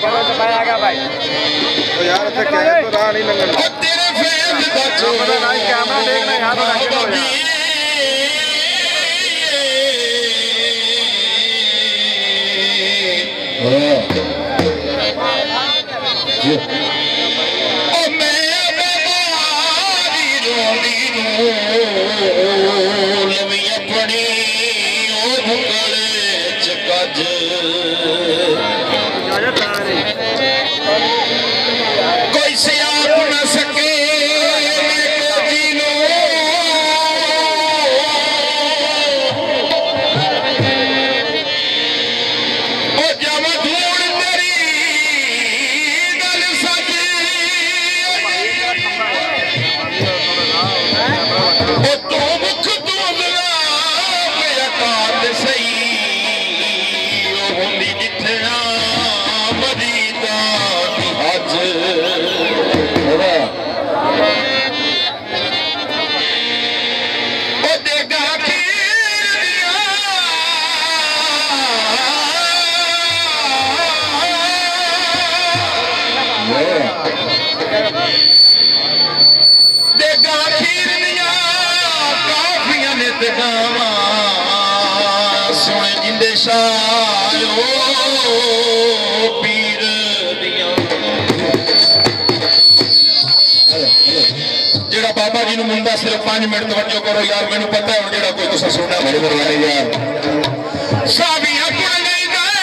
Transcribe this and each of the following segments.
तो यार तो राह नहीं लगना तेरे फैन का कैमरा देखना यहाँ तो राखी हो जाए कोई से आप न सके जेड़ा बाबा जी मुंडा सिर्फ 5 मिनट तवज्जो करो यार मैंने पता है जेड़ा कोई तुसा सुनना बड़े बड़े यार साबियां कुड़ नहीं गए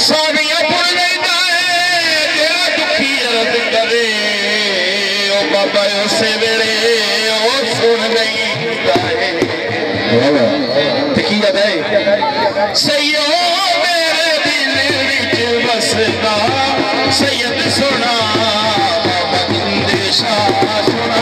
साबियां कुड़ नहीं गए जेड़ा दुखी अर्ज करे ओ बाबा उसे वेले ओ सुन नहीं जाए सैयो मेरे दिल विच बसदा सैयद सोना बाबा जिंदे शाह सोना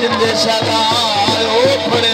जिंदे सदा ओ